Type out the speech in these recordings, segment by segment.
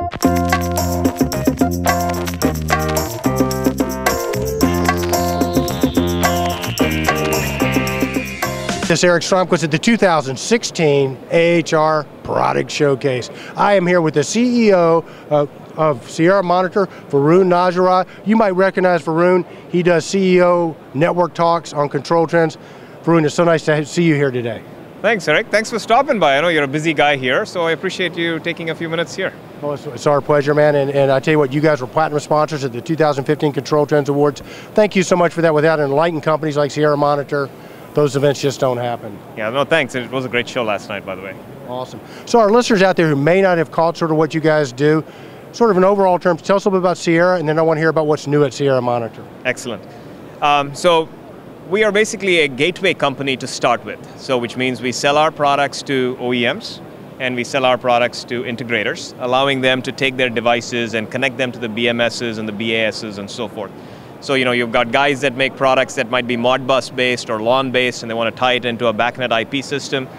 This is Eric Stromquist at the 2016 AHR Product Showcase. I am here with the CEO of Sierra Monitor, Varun Najara. You might recognize Varun. He does CEO network talks on control trends. Varun, it's so nice to see you here today. Thanks, Eric. Thanks for stopping by. I know you're a busy guy here, so I appreciate you taking a few minutes here. Well, it's our pleasure, man. And I tell you what, you guys were platinum sponsors at the 2015 Control Trends Awards. Thank you so much for that. Without enlightened companies like Sierra Monitor, those events just don't happen. Yeah, no, thanks. It was a great show last night, by the way. Awesome. So our listeners out there who may not have caught sort of what you guys do, sort of in overall terms, tell us a little bit about Sierra, and then I want to hear about what's new at Sierra Monitor. Excellent. So we are basically a gateway company to start with. So which means we sell our products to OEMs, and we sell our products to integrators, allowing them to take their devices and connect them to the BMSs and the BASs and so forth. So you've got guys that make products that might be Modbus based or LAN based, and they want to tie it into a BACnet IP system.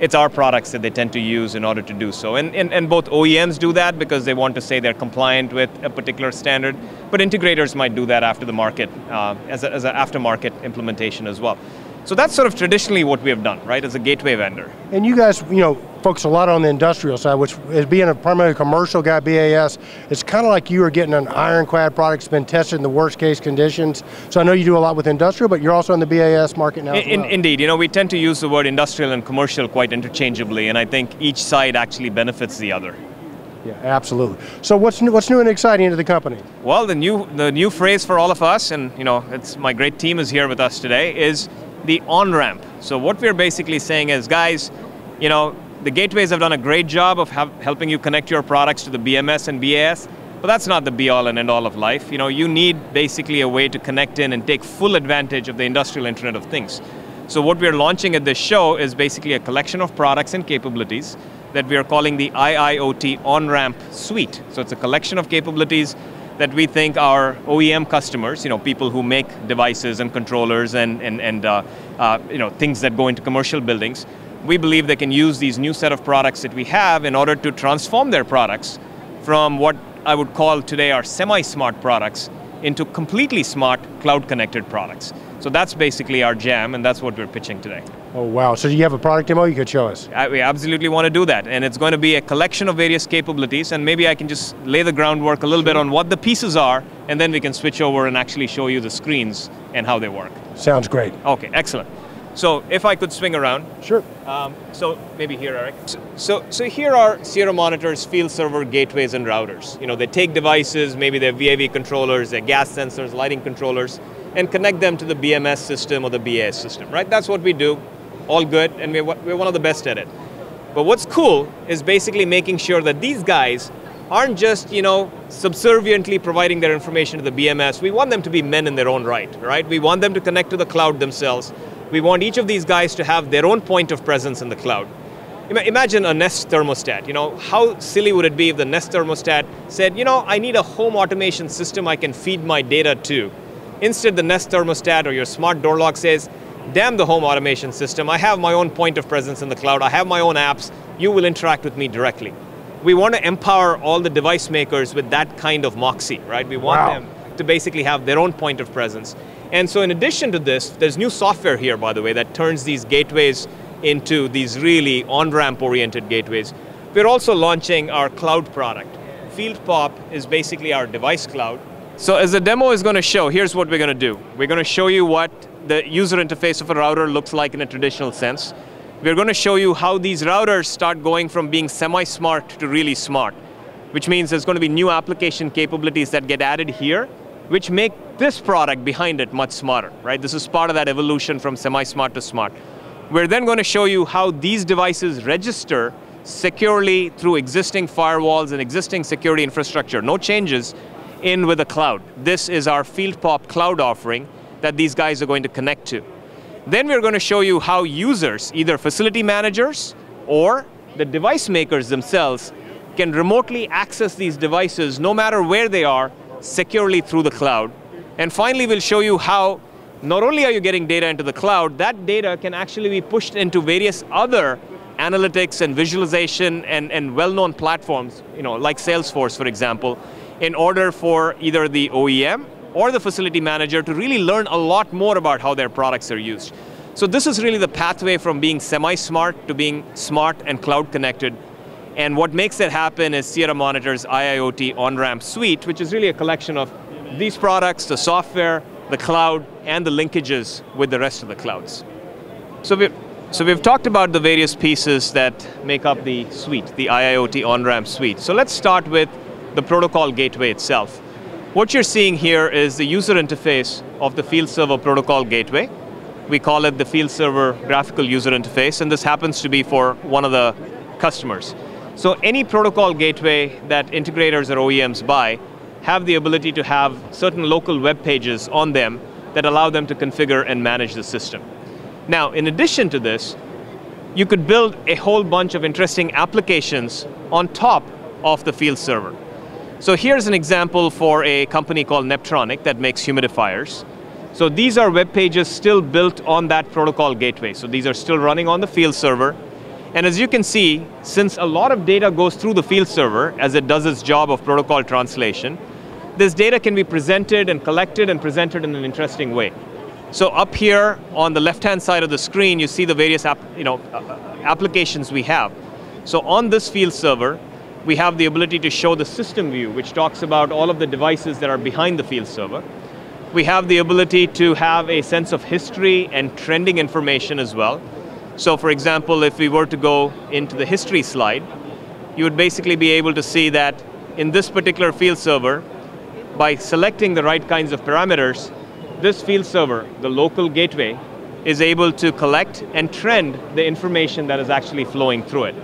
It's our products that they tend to use in order to do so. And both OEMs do that because they want to say they're compliant with a particular standard, but integrators might do that after the market, as an aftermarket implementation as well. So that's sort of traditionally what we have done, right, as a gateway vendor. And you guys, focus a lot on the industrial side, which is being a primarily commercial guy, BAS, it's kind of like you are getting an ironclad product that's been tested in the worst case conditions. So I know you do a lot with industrial, but you're also in the BAS market now as well. Indeed, we tend to use the word industrial and commercial quite interchangeably, and I think each side actually benefits the other. Yeah, absolutely. So what's new and exciting into the company? Well, the new phrase for all of us, and it's my great team is here with us today, is the on-ramp. So what we're basically saying is, guys, the gateways have done a great job of helping you connect your products to the BMS and BAS, but that's not the be-all and end-all of life. You need basically a way to connect in and take full advantage of the industrial Internet of Things. So what we're launching at this show is basically a collection of products and capabilities that we are calling the IIoT on-ramp suite. So it's a collection of capabilities that we think our OEM customers, people who make devices and controllers and things that go into commercial buildings, we believe they can use these new set of products that we have in order to transform their products from what I would call today our semi-smart products into completely smart cloud-connected products. So that's basically our jam, and that's what we're pitching today. Oh, wow. So you have a product demo you could show us? We absolutely want to do that, and it's going to be a collection of various capabilities, and maybe I can just lay the groundwork a little bit on what the pieces are, and then we can switch over and actually show you the screens and how they work. Sounds great. Okay, excellent. So if I could swing around. Sure. So maybe here, Eric. So here are Sierra Monitor's field server gateways and routers. They take devices, maybe they're VAV controllers, they're gas sensors, lighting controllers, and connect them to the BMS system or the BAS system, right? That's what we do. All good, and we're one of the best at it. But what's cool is basically making sure that these guys aren't just, subserviently providing their information to the BMS. We want them to be men in their own right? We want them to connect to the cloud themselves. We want each of these guys to have their own point of presence in the cloud. Imagine a Nest thermostat. How silly would it be if the Nest thermostat said, I need a home automation system I can feed my data to. Instead, the Nest thermostat or your smart door lock says, damn the home automation system, I have my own point of presence in the cloud, I have my own apps, you will interact with me directly. We want to empower all the device makers with that kind of moxie, right? We want them to basically have their own point of presence. And so in addition to this, there's new software here, by the way, that turns these gateways into these really on-ramp oriented gateways. We're also launching our cloud product. FieldPop is basically our device cloud. So as the demo is going to show, here's what we're going to do. We're going to show you what the user interface of a router looks like in a traditional sense. We're going to show you how these routers start going from being semi-smart to really smart, which means there's going to be new application capabilities that get added here, which make this product behind it much smarter, right? This is part of that evolution from semi-smart to smart. We're then going to show you how these devices register securely through existing firewalls and existing security infrastructure. No changes in with the cloud. This is our FieldPop cloud offering that these guys are going to connect to. Then we're going to show you how users, either facility managers or the device makers themselves, can remotely access these devices no matter where they are securely through the cloud. And finally, we'll show you how not only are you getting data into the cloud, that data can actually be pushed into various other analytics and visualization and well-known platforms, like Salesforce, for example, in order for either the OEM or the facility manager to really learn a lot more about how their products are used. So this is really the pathway from being semi-smart to being smart and cloud connected. And what makes that happen is Sierra Monitor's IIoT on-ramp suite, which is really a collection of these products, the software, the cloud, and the linkages with the rest of the clouds. So we've talked about the various pieces that make up the suite, the IIoT on-ramp suite. So let's start with the protocol gateway itself. What you're seeing here is the user interface of the field server protocol gateway. We call it the field server graphical user interface, and this happens to be for one of the customers. So any protocol gateway that integrators or OEMs buy have the ability to have certain local web pages on them that allow them to configure and manage the system. Now, in addition to this, you could build a whole bunch of interesting applications on top of the field server. So here's an example for a company called Neptronic that makes humidifiers. So these are web pages still built on that protocol gateway. So these are still running on the field server. And as you can see, since a lot of data goes through the field server as it does its job of protocol translation, this data can be presented and collected and presented in an interesting way. So up here on the left-hand side of the screen, you see the various applications we have. So on this field server, we have the ability to show the system view, which talks about all of the devices that are behind the field server. We have the ability to have a sense of history and trending information as well. So for example, if we were to go into the history slide, you would basically be able to see that in this particular field server, by selecting the right kinds of parameters, this field server, the local gateway, is able to collect and trend the information that is actually flowing through it.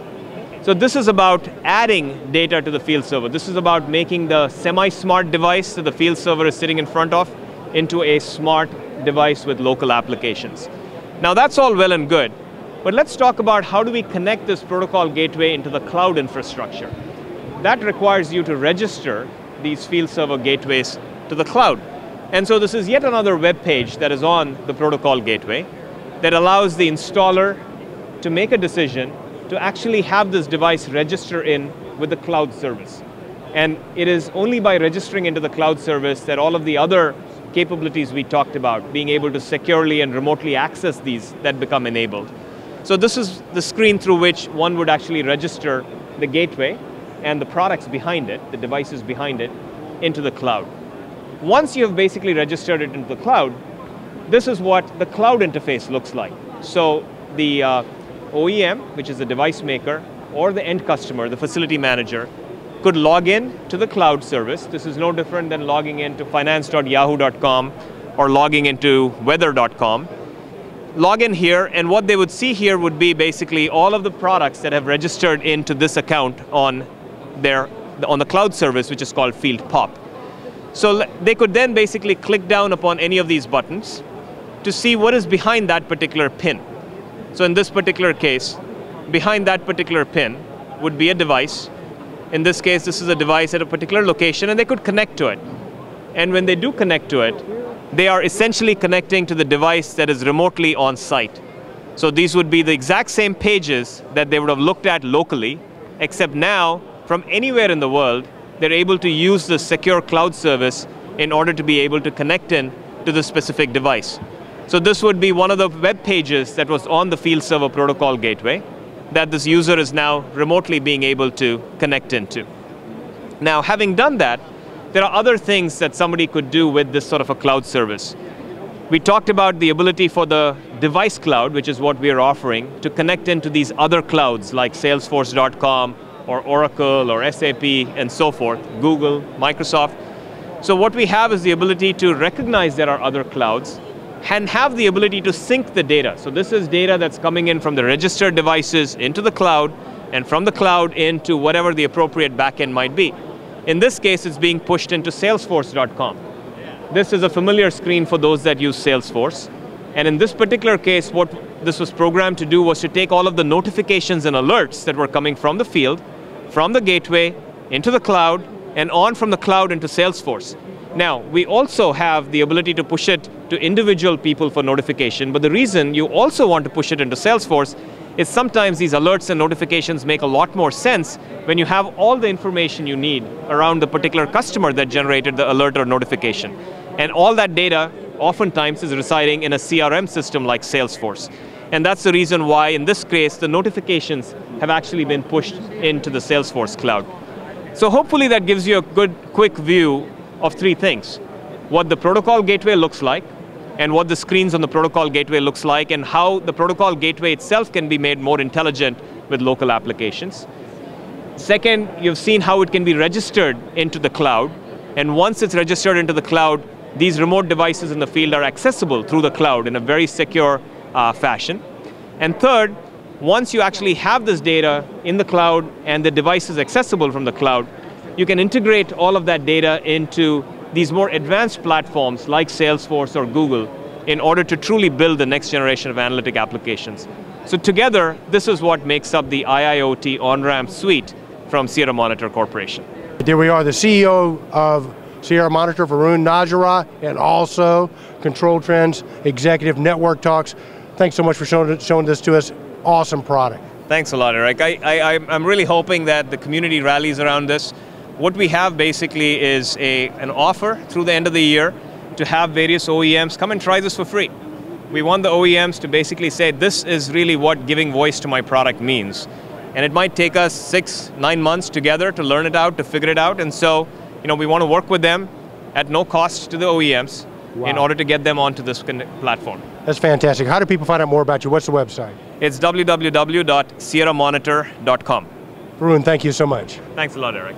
So this is about adding data to the field server. This is about making the semi-smart device that the field server is sitting in front of into a smart device with local applications. Now that's all well and good, but let's talk about how do we connect this protocol gateway into the cloud infrastructure. That requires you to register these field server gateways to the cloud. And so this is yet another web page that is on the protocol gateway that allows the installer to make a decision to actually have this device register in with the cloud service. And it is only by registering into the cloud service that all of the other capabilities we talked about, being able to securely and remotely access these, that become enabled. So this is the screen through which one would actually register the gateway and the products behind it, the devices behind it, into the cloud. Once you have basically registered it into the cloud, this is what the cloud interface looks like. So the OEM, which is the device maker, or the end customer, the facility manager, could log in to the cloud service. This is no different than logging into finance.yahoo.com or logging into weather.com. Log in here, and what they would see here would be basically all of the products that have registered into this account on the cloud service, which is called Field Pop. So they could then basically click down upon any of these buttons to see what is behind that particular pin. So in this particular case, behind that particular pin would be a device. In this case, this is a device at a particular location, and they could connect to it. And when they do connect to it, they are essentially connecting to the device that is remotely on site. So these would be the exact same pages that they would have looked at locally, except now, from anywhere in the world, they're able to use the secure cloud service in order to be able to connect in to the specific device. So this would be one of the web pages that was on the field server protocol gateway that this user is now remotely being able to connect into. Now, having done that, there are other things that somebody could do with this sort of a cloud service. We talked about the ability for the device cloud, which is what we are offering, to connect into these other clouds like Salesforce.com or Oracle or SAP and so forth, Google, Microsoft. So what we have is the ability to recognize there are other clouds and have the ability to sync the data. So this is data that's coming in from the registered devices into the cloud, and from the cloud into whatever the appropriate backend might be. In this case, it's being pushed into Salesforce.com. This is a familiar screen for those that use Salesforce. And in this particular case, what this was programmed to do was to take all of the notifications and alerts that were coming from the field, from the gateway, into the cloud, and on from the cloud into Salesforce. Now, we also have the ability to push it to individual people for notification, but the reason you also want to push it into Salesforce is sometimes these alerts and notifications make a lot more sense when you have all the information you need around the particular customer that generated the alert or notification. And all that data oftentimes is residing in a CRM system like Salesforce. And that's the reason why, in this case, the notifications have actually been pushed into the Salesforce cloud. So hopefully that gives you a good, quick view of three things: what the protocol gateway looks like, and what the screens on the protocol gateway looks like, and how the protocol gateway itself can be made more intelligent with local applications. Second, you've seen how it can be registered into the cloud, and once it's registered into the cloud, these remote devices in the field are accessible through the cloud in a very secure fashion. And third, once you actually have this data in the cloud and the device is accessible from the cloud, you can integrate all of that data into these more advanced platforms like Salesforce or Google in order to truly build the next generation of analytic applications. So together, this is what makes up the IIoT on-ramp suite from Sierra Monitor Corporation. There we are, the CEO of Sierra Monitor, Varun Najara, and also Control Trends Executive Network Talks. Thanks so much for showing this to us. Awesome product. Thanks a lot, Eric. I'm really hoping that the community rallies around this. What we have basically is an offer through the end of the year to have various OEMs come and try this for free. We want the OEMs to basically say, this is really what giving voice to my product means. And it might take us 6-9 months together to learn it out, to figure it out. And so, we want to work with them at no cost to the OEMs in order to get them onto this platform. That's fantastic. How do people find out more about you? What's the website? It's www.sierramonitor.com. Varun, thank you so much. Thanks a lot, Eric.